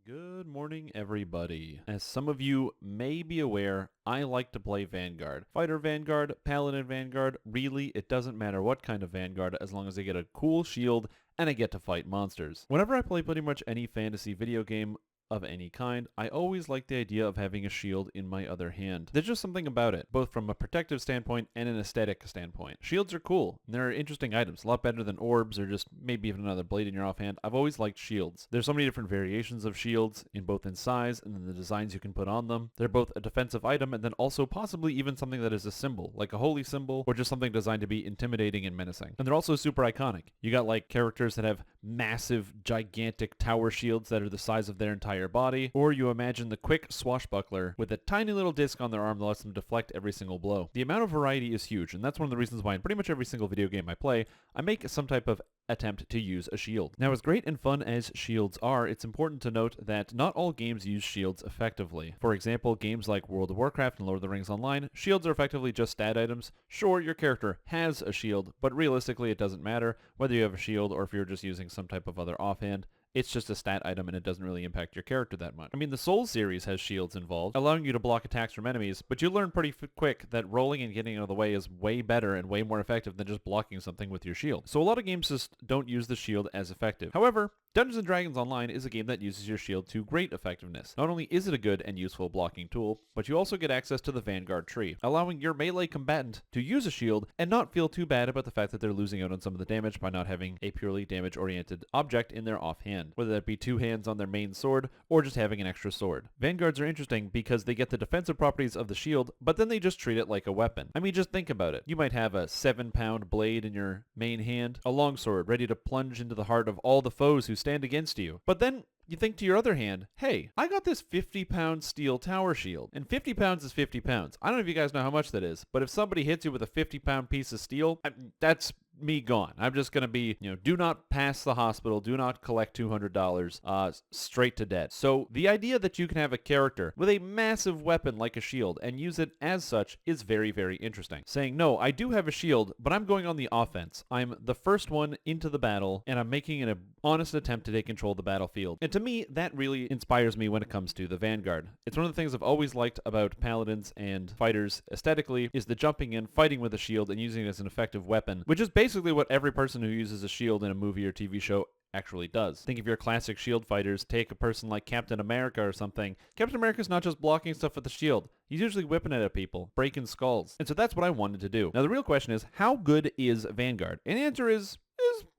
Good morning, everybody. As some of you may be aware, I like to play Vanguard. Fighter Vanguard, Paladin Vanguard, really, it doesn't matter what kind of Vanguard as long as I get a cool shield and I get to fight monsters. Whenever I play pretty much any fantasy video game of any kind, I always like the idea of having a shield in my other hand. There's just something about it, both from a protective standpoint and an aesthetic standpoint. Shields are cool, and they're interesting items, a lot better than orbs or just maybe even another blade in your offhand. I've always liked shields. There's so many different variations of shields, both in size and then the designs you can put on them. They're both a defensive item and then also possibly even something that is a symbol, like a holy symbol, or just something designed to be intimidating and menacing. And they're also super iconic. You got like characters that have massive, gigantic tower shields that are the size of their entire body, or you imagine the quick swashbuckler with a tiny little disc on their arm that lets them deflect every single blow. The amount of variety is huge, and that's one of the reasons why in pretty much every single video game I play, I make some type of attempt to use a shield. Now, as great and fun as shields are, it's important to note that not all games use shields effectively. For example, games like World of Warcraft and Lord of the Rings Online, shields are effectively just stat items. Sure, your character has a shield, but realistically it doesn't matter whether you have a shield or if you're just using some type of other offhand. It's just a stat item and it doesn't really impact your character that much. I mean, the Souls series has shields involved, allowing you to block attacks from enemies, but you learn pretty quick that rolling and getting out of the way is way better and way more effective than just blocking something with your shield. So a lot of games just don't use the shield as effective. However, Dungeons & Dragons Online is a game that uses your shield to great effectiveness. Not only is it a good and useful blocking tool, but you also get access to the Vanguard tree, allowing your melee combatant to use a shield and not feel too bad about the fact that they're losing out on some of the damage by not having a purely damage-oriented object in their offhand, whether that be two hands on their main sword or just having an extra sword. Vanguards are interesting because they get the defensive properties of the shield, but then they just treat it like a weapon. I mean, just think about it. You might have a 7-pound blade in your main hand, a longsword ready to plunge into the heart of all the foes who stand against you. But then you think to your other hand, hey, I got this 50-pound steel tower shield, and 50 pounds is 50 pounds. I don't know if you guys know how much that is, but if somebody hits you with a 50-pound piece of steel, that's me gone. I'm just going to be, do not pass the hospital, do not collect $200, straight to dead. So the idea that you can have a character with a massive weapon like a shield and use it as such is very, very interesting. Saying, no, I do have a shield, but I'm going on the offense. I'm the first one into the battle, and I'm making an honest attempt to take control of the battlefield. And to me, that really inspires me when it comes to the Vanguard. It's one of the things I've always liked about paladins and fighters aesthetically is the jumping in, fighting with a shield, and using it as an effective weapon, which is basically what every person who uses a shield in a movie or TV show actually does. Think of your classic shield fighters. Take a person like Captain America or something. Captain America's not just blocking stuff with the shield. He's usually whipping it at people, breaking skulls. And so that's what I wanted to do. Now the real question is, how good is Vanguard? And the answer is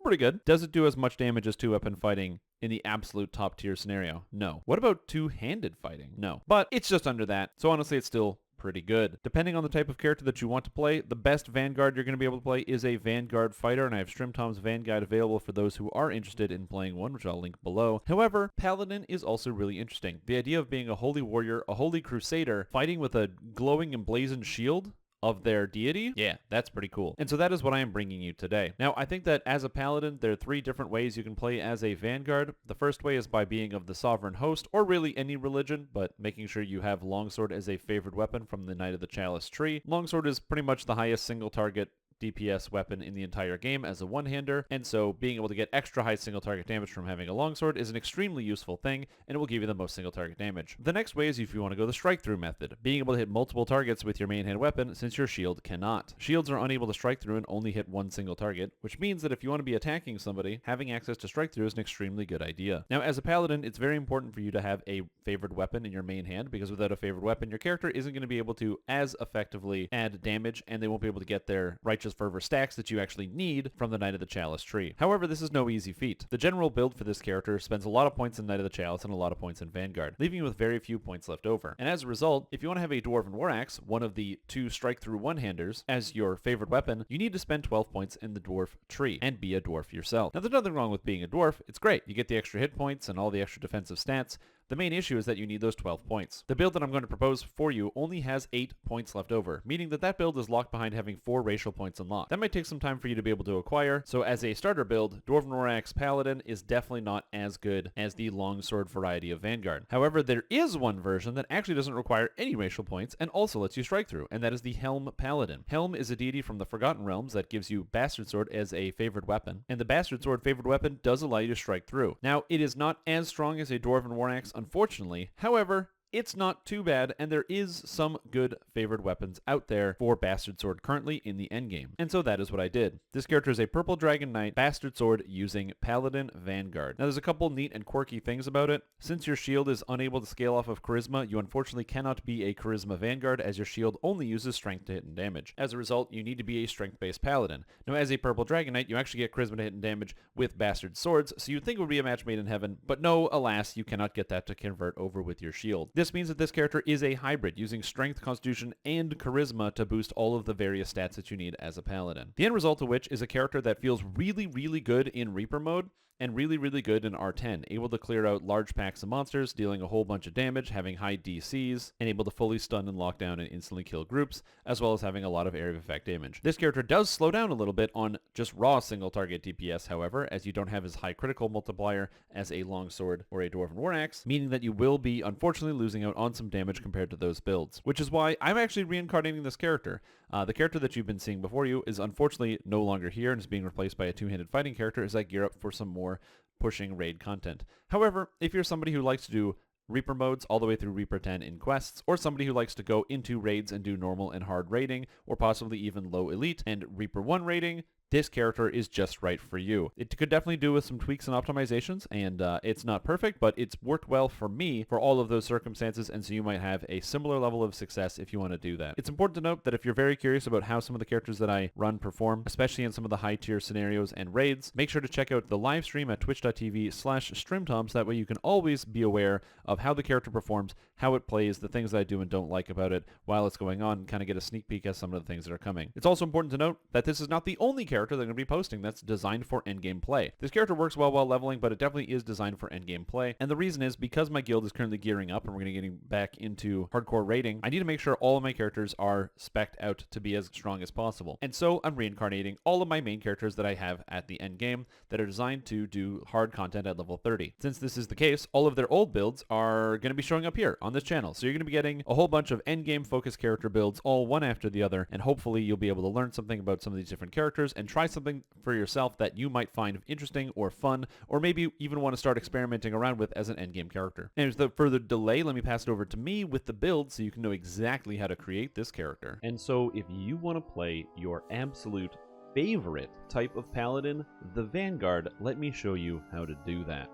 pretty good. Does it do as much damage as two-weapon fighting in the absolute top tier scenario? No. What about two-handed fighting? No. But it's just under that. So honestly, it's still pretty good. Depending on the type of character that you want to play, the best Vanguard you're going to be able to play is a Vanguard fighter, and I have Strimtom's Vanguard available for those who are interested in playing one, which I'll link below. However, Paladin is also really interesting. The idea of being a holy warrior, a holy crusader, fighting with a glowing emblazoned shield of their deity? Yeah, that's pretty cool. And so that is what I am bringing you today. Now, I think that as a paladin, there are 3 different ways you can play as a Vanguard. The first way is by being of the sovereign host, or really any religion, but making sure you have longsword as a favored weapon from the Knight of the Chalice tree. Longsword is pretty much the highest single target DPS weapon in the entire game as a one-hander, and so being able to get extra high single target damage from having a longsword is an extremely useful thing, and it will give you the most single target damage. The next way is if you want to go the strike-through method, being able to hit multiple targets with your main hand weapon since your shield cannot. Shields are unable to strike through and only hit one single target, which means that if you want to be attacking somebody, having access to strike through is an extremely good idea. Now, as a paladin, it's very important for you to have a favored weapon in your main hand, because without a favored weapon, your character isn't going to be able to as effectively add damage, and they won't be able to get their righteous fervor stacks that you actually need from the Knight of the Chalice tree. However, this is no easy feat. The general build for this character spends a lot of points in Knight of the Chalice and a lot of points in Vanguard, leaving you with very few points left over. And as a result, if you want to have a Dwarven War Axe, one of the 2 strike-through one-handers, as your favored weapon, you need to spend 12 points in the dwarf tree and be a dwarf yourself. Now, there's nothing wrong with being a dwarf. It's great. You get the extra hit points and all the extra defensive stats. The main issue is that you need those 12 points. The build that I'm going to propose for you only has 8 points left over, meaning that that build is locked behind having 4 racial points unlocked. That might take some time for you to be able to acquire, so as a starter build, Dwarven War Axe Paladin is definitely not as good as the longsword variety of Vanguard. However, there is one version that actually doesn't require any racial points and also lets you strike through, and that is the Helm Paladin. Helm is a deity from the Forgotten Realms that gives you Bastard Sword as a favored weapon, and the Bastard Sword favored weapon does allow you to strike through. Now, it is not as strong as a Dwarven War Axe unfortunately. However, it's not too bad, and there is some good favored weapons out there for Bastard Sword currently in the endgame. And so that is what I did. This character is a Purple Dragon Knight Bastard Sword using Paladin Vanguard. Now there's a couple neat and quirky things about it. Since your shield is unable to scale off of Charisma, you unfortunately cannot be a Charisma Vanguard as your shield only uses Strength to hit and damage. As a result, you need to be a Strength-based Paladin. Now as a Purple Dragon Knight, you actually get Charisma to hit and damage with Bastard Swords, so you'd think it would be a match made in heaven, but no, alas, you cannot get that to convert over with your shield. This means that this character is a hybrid, using Strength, Constitution, and Charisma to boost all of the various stats that you need as a Paladin. The end result of which is a character that feels really, really good in Reaper mode, and really, really good in R10, able to clear out large packs of monsters, dealing a whole bunch of damage, having high DCs, and able to fully stun and lock down and instantly kill groups, as well as having a lot of area of effect damage. This character does slow down a little bit on just raw single target DPS, however, as you don't have as high critical multiplier as a longsword or a Dwarven War Axe, meaning that you will be unfortunately losing out on some damage compared to those builds, which is why I'm actually reincarnating this character. The character that you've been seeing before you is unfortunately no longer here and is being replaced by a two-handed fighting character as I gear up for some more pushing raid content. However, if you're somebody who likes to do Reaper modes all the way through Reaper 10 in quests, or somebody who likes to go into raids and do normal and hard raiding, or possibly even low elite and Reaper 1 raiding, this character is just right for you. It could definitely do with some tweaks and optimizations, and it's not perfect, but it's worked well for me for all of those circumstances, and so you might have a similar level of success if you want to do that. It's important to note that if you're very curious about how some of the characters that I run perform, especially in some of the high tier scenarios and raids, make sure to check out the live stream at twitch.tv/Strimtom, so that way you can always be aware of how the character performs, how it plays, the things that I do and don't like about it while it's going on, and kind of get a sneak peek at some of the things that are coming. It's also important to note that this is not the only character that I'm going to be posting that's designed for endgame play. This character works well while leveling, but it definitely is designed for endgame play, and the reason is because my guild is currently gearing up and we're going to be getting back into hardcore raiding, I need to make sure all of my characters are spec'd out to be as strong as possible. And so I'm reincarnating all of my main characters that I have at the end game that are designed to do hard content at level 30. Since this is the case, all of their old builds are going to be showing up here on this channel. So you're going to be getting a whole bunch of endgame focused character builds, all one after the other, and hopefully you'll be able to learn something about some of these different characters and try something for yourself that you might find interesting or fun, or maybe even want to start experimenting around with as an endgame character. And without further delay, let me pass it over to me with the build so you can know exactly how to create this character. And so if you want to play your absolute favorite type of paladin, the Vanguard, let me show you how to do that.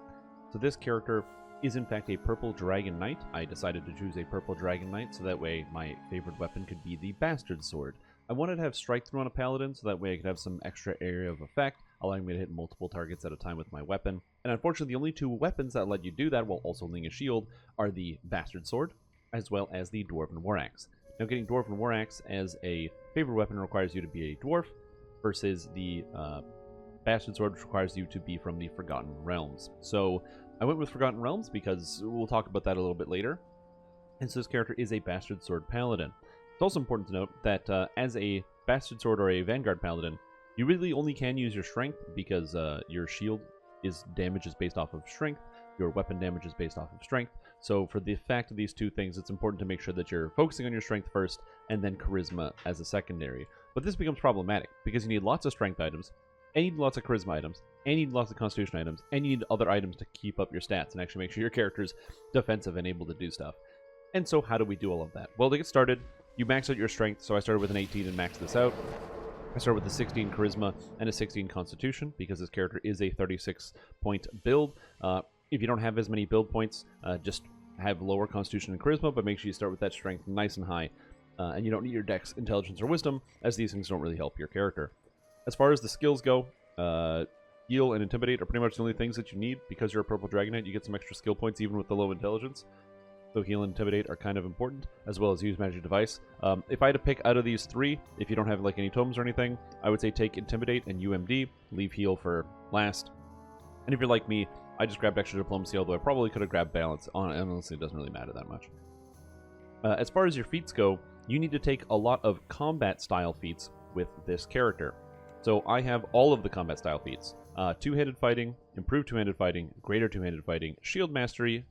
So this character is in fact a Purple Dragon Knight. I decided to choose a Purple Dragon Knight so that way my favorite weapon could be the Bastard Sword. I wanted to have strike through on a paladin so that way I could have some extra area of effect, allowing me to hit multiple targets at a time with my weapon. And unfortunately, the only two weapons that let you do that while also holding a shield are the Bastard Sword, as well as the Dwarven War Axe. Now, getting Dwarven War Axe as a favorite weapon requires you to be a dwarf, versus the Bastard Sword, which requires you to be from the Forgotten Realms. So I went with Forgotten Realms because we'll talk about that a little bit later. And so this character is a Bastard Sword Paladin. It's also important to note that as a Bastard Sword or a Vanguard Paladin, you really only can use your Strength because your shield damage is based off of Strength, your weapon damage is based off of Strength. So for the fact of these two things, it's important to make sure that you're focusing on your Strength first and then Charisma as a secondary. But this becomes problematic because you need lots of Strength items, and you need lots of Charisma items, and you need lots of Constitution items, and you need other items to keep up your stats and actually make sure your character's defensive and able to do stuff. And so how do we do all of that? Well, to get started, you max out your Strength, so I started with an 18 and maxed this out. I started with a 16 Charisma and a 16 Constitution, because this character is a 36-point build. If you don't have as many build points, just have lower Constitution and Charisma, but make sure you start with that Strength nice and high. And you don't need your Dex, Intelligence, or Wisdom, as these things don't really help your character. As far as the skills go, Heal and Intimidate are pretty much the only things that you need. Because you're a Purple Dragon Knight, you get some extra skill points even with the low Intelligence. So Heal and Intimidate are kind of important, as well as Use Magic Device. If I had to pick out of these three, if you don't have like any tomes or anything, I would say take Intimidate and UMD, leave Heal for last. And if you're like me, I just grabbed Extra Diplomacy, although I probably could have grabbed Balance. Honestly, it doesn't really matter that much. As far as your feats go, you need to take a lot of combat-style feats with this character. So I have all of the combat-style feats. Two-handed fighting, improved two-handed fighting, greater two-handed fighting, shield mastery,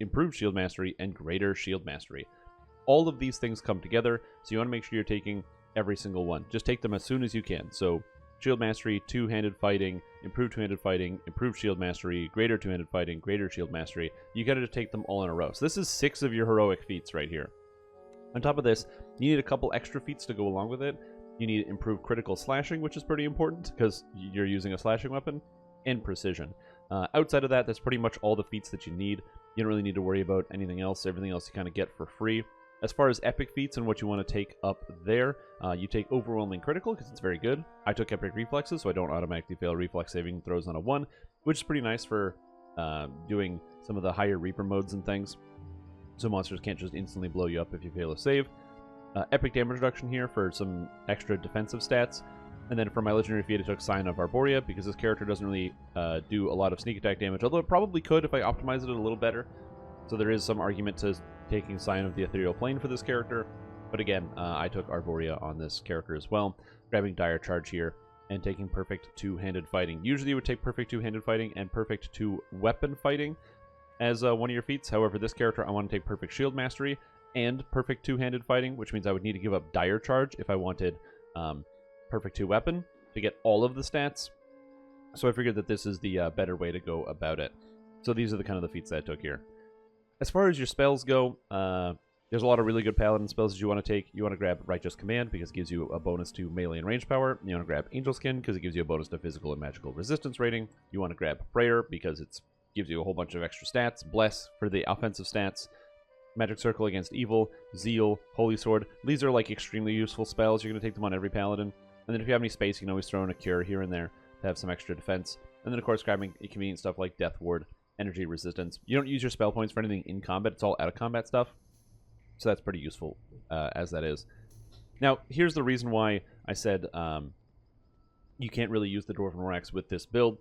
improved shield mastery, and greater shield mastery. All of these things come together, so you want to make sure you're taking every single one. Just take them as soon as you can. So shield mastery, two-handed fighting, improved two-handed fighting, improved shield mastery, greater two-handed fighting, greater shield mastery. You gotta take them all in a row. So this is 6 of your heroic feats right here. On top of this, you need a couple extra feats to go along with it. You need improved critical slashing, which is pretty important because you're using a slashing weapon, and precision. Outside of that, that's pretty much all the feats that you need. You don't really need to worry about anything else. Everything else you kind of get for free. As far as epic feats and what you want to take up there, you take overwhelming critical because it's very good. I took epic reflexes, so I don't automatically fail reflex saving throws on a 1, which is pretty nice for doing some of the higher Reaper modes and things. So monsters can't just instantly blow you up if you fail a save. Epic damage reduction here for some extra defensive stats. And then for my legendary feat, I took Sign of Arborea because this character doesn't really do a lot of sneak attack damage, although it probably could if I optimized it a little better. So there is some argument to taking Sign of the Ethereal Plane for this character. But again, I took Arborea on this character as well, grabbing Dire Charge here and taking Perfect Two-Handed Fighting. Usually you would take Perfect Two-Handed Fighting and Perfect Two-Weapon Fighting as one of your feats. However, this character, I want to take Perfect Shield Mastery and Perfect Two-Handed Fighting, which means I would need to give up Dire Charge if I wanted Perfect Two-Weapon to get all of the stats. So I figured that this is the better way to go about it. So these are the kind of the feats that I took here. As far as your spells go, there's a lot of really good Paladin spells that you want to take. You want to grab Righteous Command because it gives you a bonus to melee and range power. You want to grab Angel Skin because it gives you a bonus to physical and magical resistance rating. You want to grab Prayer because it gives you a whole bunch of extra stats. Bless for the offensive stats. Magic Circle against Evil. Zeal. Holy Sword. These are like extremely useful spells. You're going to take them on every Paladin. And then if you have any space, you can always throw in a Cure here and there to have some extra defense. And then of course grabbing convenient stuff like Death Ward. Energy resistance. You don't use your spell points for anything in combat. It's all out of combat stuff. So that's pretty useful as that is. Now, here's the reason why I said you can't really use the Dwarven War-Axe with this build.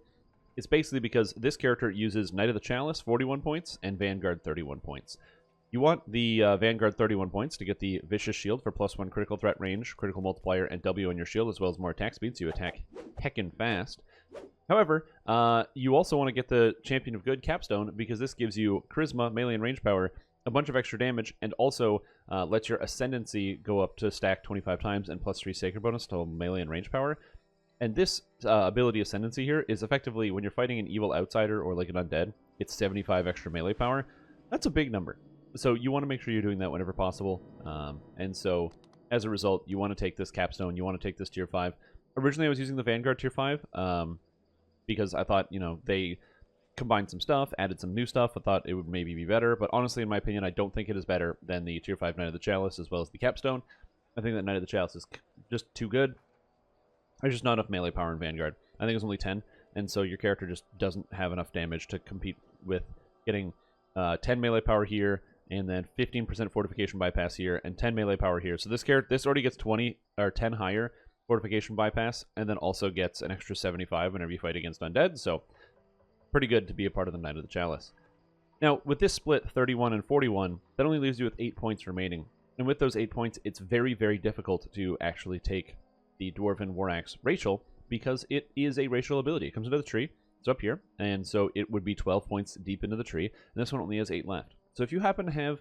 It's basically because this character uses Knight of the Chalice, 41 points, and Vanguard, 31 points. You want the Vanguard 31 points to get the Vicious Shield for +1 critical threat range, critical multiplier, and W on your shield, as well as more attack speed, so you attack heckin' fast. However, you also want to get the Champion of Good Capstone because this gives you Charisma, melee, and range power, a bunch of extra damage, and also lets your Ascendancy go up to stack 25 times and +3 Sacred bonus to melee and range power. And this ability Ascendancy here is effectively when you're fighting an evil outsider or like an undead, it's 75 extra melee power. That's a big number. So you want to make sure you're doing that whenever possible. And so as a result, you want to take this Capstone, you want to take this Tier 5. Originally I was using the Vanguard Tier 5 because I thought, you know, they combined some stuff, added some new stuff. I thought it would maybe be better, but honestly, in my opinion, I don't think it is better than the Tier 5 Knight of the Chalice as well as the Capstone. I think that Knight of the Chalice is just too good. There's just not enough melee power in Vanguard. I think it's only 10, and so your character just doesn't have enough damage to compete with getting 10 melee power here, and then 15% fortification bypass here, and 10 melee power here. So this character, this already gets 20 or 10 higher fortification bypass, and then also gets an extra 75 whenever you fight against undead. So pretty good to be a part of the Knight of the Chalice. Now, with this split, 31 and 41, that only leaves you with 8 points remaining. And with those 8 points, it's very, very difficult to actually take the Dwarven War-Axe Racial, because it is a racial ability. It comes into the tree, it's up here, and so it would be 12 points deep into the tree, and this one only has 8 left. So if you happen to have,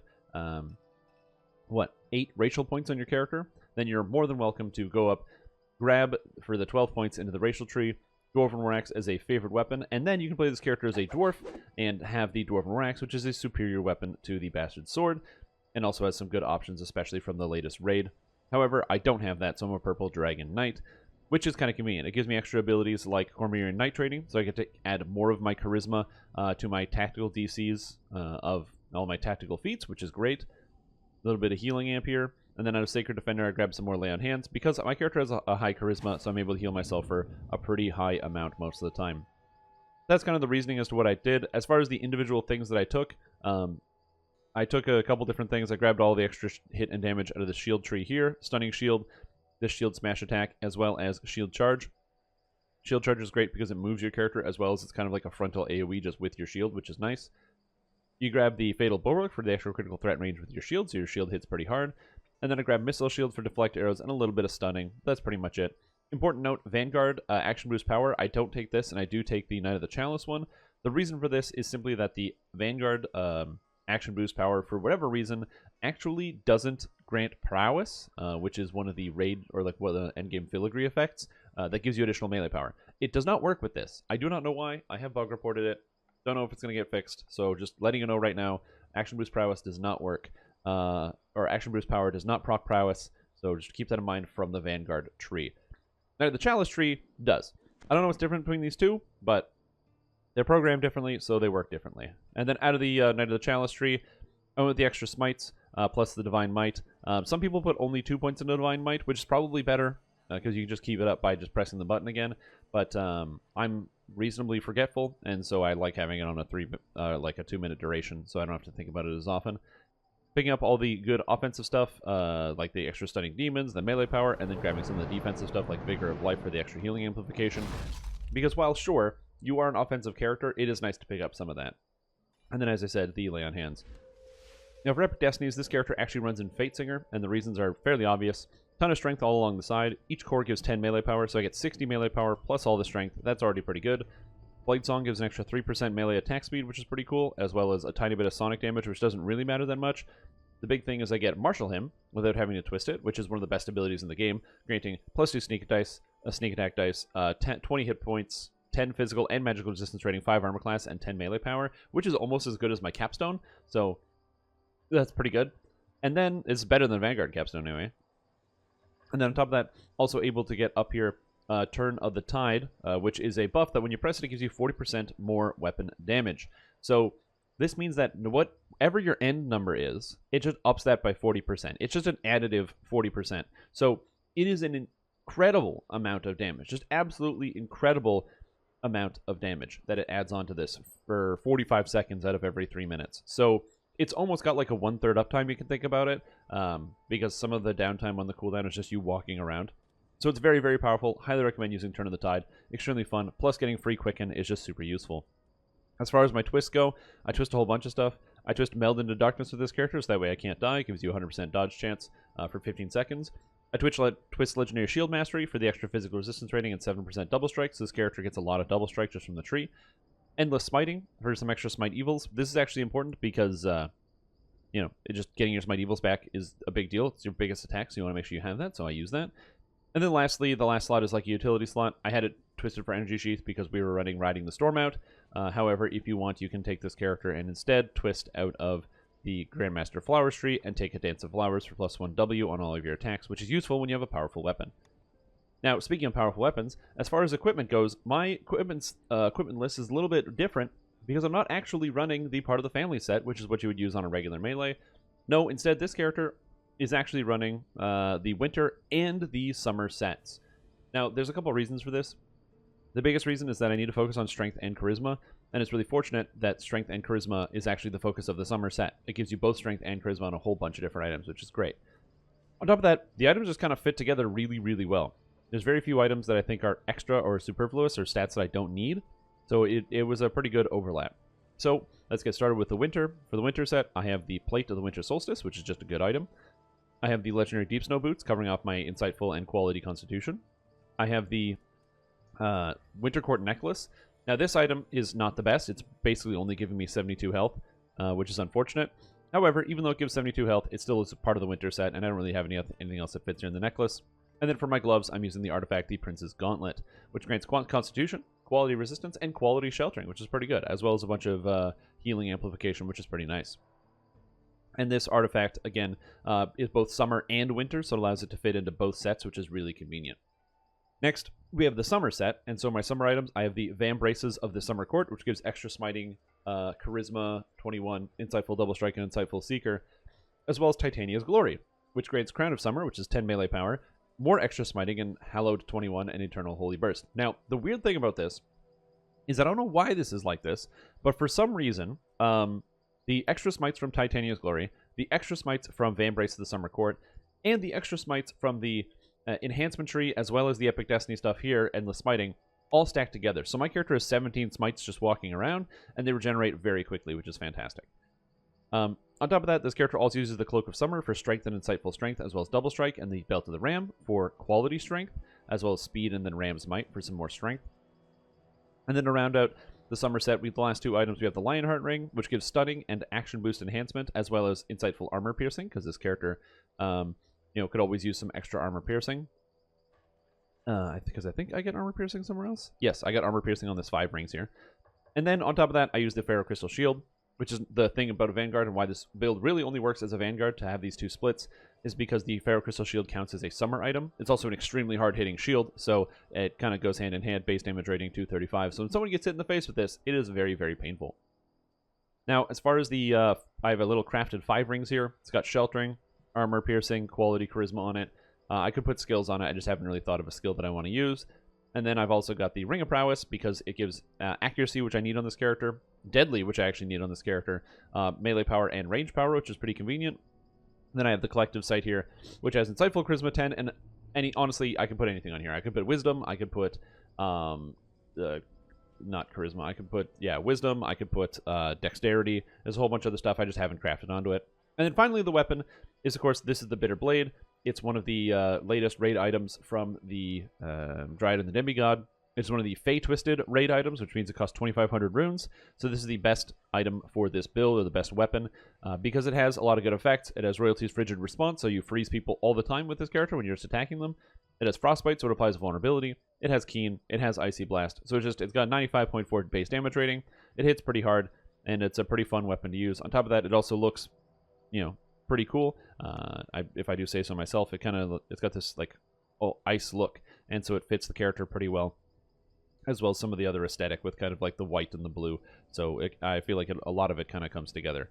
8 racial points on your character, then you're more than welcome to go up, grab for the 12 points into the racial tree, Dwarven War-Axe as a favorite weapon, and then you can play this character as a dwarf and have the Dwarven War-Axe, which is a superior weapon to the Bastard Sword, and also has some good options, especially from the latest raid. However, I don't have that, so I'm a Purple Dragon Knight, which is kind of convenient. It gives me extra abilities like Cormyrean Knight Trading, so I get to add more of my Charisma to my tactical DCs of all my tactical feats, which is great. A little bit of healing amp here. And then out of Sacred Defender, I grab some more Lay on Hands, because my character has a high Charisma, so I'm able to heal myself for a pretty high amount most of the time. That's kind of the reasoning as to what I did. As far as the individual things that I took a couple different things. I grabbed all the extra hit and damage out of the shield tree here. Stunning Shield, this Shield Smash attack, as well as Shield Charge. Shield Charge is great because it moves your character, as well as it's kind of like a frontal AoE just with your shield, which is nice. You grab the Fatal Bulwark for the actual critical threat range with your shield, so your shield hits pretty hard. And then I grab Missile Shield for deflect arrows and a little bit of stunning. That's pretty much it. Important note, Vanguard action boost power. I don't take this, and I do take the Knight of the Chalice one. The reason for this is simply that the Vanguard action boost power, for whatever reason, actually doesn't grant prowess, which is one of the raid or like one of the endgame filigree effects. that gives you additional melee power. It does not work with this. I do not know why. I have bug reported it. Don't know if it's going to get fixed. So just letting you know right now, Action Boost Prowess does not work. Or Action Boost Power does not proc Prowess. So just keep that in mind from the Vanguard tree. Now, the Chalice tree does. I don't know what's different between these two, but they're programmed differently, so they work differently. And then out of the Knight of the Chalice tree, I went with the extra smites, plus the Divine Might. Some people put only 2 points into Divine Might, which is probably better, because you can just keep it up by just pressing the button again. But I'm reasonably forgetful, and so I like having it on a 2-minute duration, so I don't have to think about it as often. Picking up all the good offensive stuff, like the extra stunning demons, the melee power, and then grabbing some of the defensive stuff like Vigor of Life for the extra healing amplification. Because while sure, you are an offensive character, it is nice to pick up some of that. And then, as I said, the Lay on Hands. Now, for Epic Destinies, this character actually runs in Fate Singer, and the reasons are fairly obvious. Ton of strength all along the side. Each core gives 10 melee power, so I get 60 melee power plus all the strength. That's already pretty good. Blade Song gives an extra 3% melee attack speed, which is pretty cool, as well as a tiny bit of sonic damage, which doesn't really matter that much. The big thing is I get Marshal Him without having to twist it, which is one of the best abilities in the game, granting +2 sneak attack dice, 20 hit points, 10 physical and magical resistance rating, 5 armor class, and 10 melee power, which is almost as good as my capstone, so that's pretty good. And then it's better than Vanguard capstone anyway. And then on top of that, also able to get up here Turn of the Tide, which is a buff that when you press it, it gives you 40% more weapon damage. So this means that whatever your end number is, it just ups that by 40%. It's just an additive 40%. So it is an incredible amount of damage, just absolutely incredible amount of damage that it adds onto this for 45 seconds out of every 3 minutes. So it's almost got like a 1/3 uptime, you can think about it, because some of the downtime on the cooldown is just you walking around. So it's very, very powerful. Highly recommend using Turn of the Tide. Extremely fun. Plus getting free Quicken is just super useful. As far as my twists go, I twist a whole bunch of stuff. I twist Meld into Darkness with this character, so that way I can't die. It gives you a 100% dodge chance for 15 seconds. I twist Legendary Shield Mastery for the extra physical resistance rating and 7% double strike, so this character gets a lot of double strike just from the tree. Endless Smiting for some extra Smite Evils. This is actually important because, just getting your Smite Evils back is a big deal. It's your biggest attack, so you want to make sure you have that, so I use that. And then lastly, the last slot is like a utility slot. I had it twisted for Energy Sheath because we were running Riding the Storm out. However, if you want, you can take this character and instead twist out of the Grandmaster Flowers tree and take a Dance of Flowers for +1 W on all of your attacks, which is useful when you have a powerful weapon. Now, speaking of powerful weapons, as far as equipment goes, my equipment list is a little bit different because I'm not actually running the part of the family set, which is what you would use on a regular melee. No, instead, this character is actually running the winter and the summer sets. Now, there's a couple reasons for this. The biggest reason is that I need to focus on strength and charisma, and it's really fortunate that strength and charisma is actually the focus of the summer set. It gives you both strength and charisma on a whole bunch of different items, which is great. On top of that, the items just kind of fit together really, really well. There's very few items that I think are extra or superfluous or stats that I don't need, so it was a pretty good overlap. So let's get started with the winter. For the winter set, I have the Plate of the Winter Solstice, which is just a good item. I have the Legendary Deep Snow Boots, covering off my Insightful and Quality Constitution. I have the Winter Court Necklace. Now, this item is not the best. It's basically only giving me 72 health, which is unfortunate. However, even though it gives 72 health, it still is part of the winter set, and I don't really have anything else that fits here in the necklace. And then for my gloves, I'm using the artifact, the Prince's Gauntlet, which grants Constitution, Quality Resistance, and Quality Sheltering, which is pretty good, as well as a bunch of healing amplification, which is pretty nice. And this artifact, again, is both summer and winter, so it allows it to fit into both sets, which is really convenient. Next, we have the summer set, and so my summer items, I have the Vambraces of the Summer Court, which gives extra smiting, charisma, 21, insightful double strike, and insightful seeker, as well as Titania's Glory, which grants Crown of Summer, which is 10 melee power, more extra smiting, and Hallowed 21, and Eternal Holy Burst. Now, the weird thing about this is I don't know why this is like this, but for some reason, the extra smites from Titania's Glory, the extra smites from Vambrace of the Summer Court, and the extra smites from the enhancement tree, as well as the Epic Destiny stuff here, Endless Smiting, all stacked together. So my character has 17 smites just walking around, and they regenerate very quickly, which is fantastic. On top of that, this character also uses the Cloak of Summer for strength and insightful strength, as well as double strike, and the Belt of the Ram for quality strength, as well as speed and then Ram's Might for some more strength. And then to round out the summer set, the last two items, we have the Lionheart Ring, which gives stunning and action boost enhancement, as well as insightful armor piercing, because this character, could always use some extra armor piercing. Because I think I get armor piercing somewhere else. Yes, I got armor piercing on this 5 rings here. And then on top of that, I use the Ferrocrystal Shield, which is the thing about a Vanguard and why this build really only works as a Vanguard to have these 2 splits, is because the Ferrocrystal Shield counts as a summer item. It's also an extremely hard-hitting shield, so it kind of goes hand in hand, base damage rating 235. So when someone gets hit in the face with this, it is very, very painful. Now, as far as the, I have a little crafted 5 rings here. It's got Sheltering, Armor Piercing, Quality, Charisma on it. I could put skills on it, I just haven't really thought of a skill that I want to use. And then I've also got the Ring of Prowess, because it gives accuracy, which I need on this character, Deadly, which I actually need on this character, melee power and range power, which is pretty convenient. And then I have the Collective Sight here, which has Insightful, Charisma 10, and honestly, I could put anything on here. I could put Wisdom, I could put, not Charisma, I could put, Wisdom, I could put Dexterity. There's a whole bunch of other stuff, I just haven't crafted onto it. And then finally, the weapon is, of course, this is the Bitter Blade. It's one of the latest raid items from the Dryad and the Demigod. It's one of the Fey Twisted raid items, which means it costs 2,500 runes. So this is the best item for this build, or the best weapon, because it has a lot of good effects. It has Royalty's Frigid Response, so you freeze people all the time with this character when you're just attacking them. It has Frostbite, so it applies vulnerability. It has Keen. It has Icy Blast. So it's got 95.4 base damage rating. It hits pretty hard, and it's a pretty fun weapon to use. On top of that, it also looks, pretty cool. If I do say so myself, it's got this like ice look, and so it fits the character pretty well, as well as some of the other aesthetic with kind of like the white and the blue. So I feel like a lot of it kind of comes together.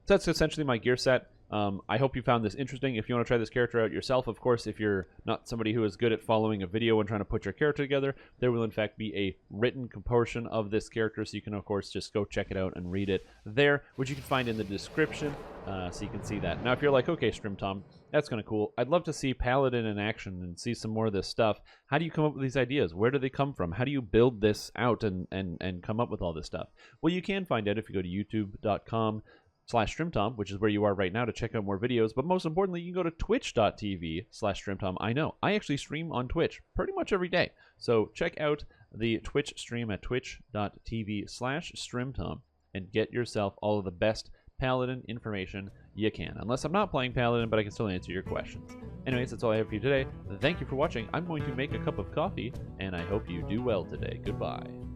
So that's essentially my gear set. I hope you found this interesting. If you want to try this character out yourself, of course, if you're not somebody who is good at following a video and trying to put your character together, there will in fact be a written portion of this character, so you can of course just go check it out and read it there, which you can find in the description, so you can see that. Now if you're like, okay, Strimtom, that's kind of cool, I'd love to see Paladin in action and see some more of this stuff. How do you come up with these ideas? Where do they come from? How do you build this out and come up with all this stuff? Well, you can find out if you go to youtube.com/Strimtom, which is where you are right now to check out more videos. But most importantly, you can go to twitch.tv/Strimtom. I know, I actually stream on Twitch pretty much every day. So check out the Twitch stream at twitch.tv/Strimtom and get yourself all of the best Paladin information you can. Unless I'm not playing Paladin, but I can still answer your questions. Anyways, that's all I have for you today. Thank you for watching. I'm going to make a cup of coffee, and I hope you do well today. Goodbye.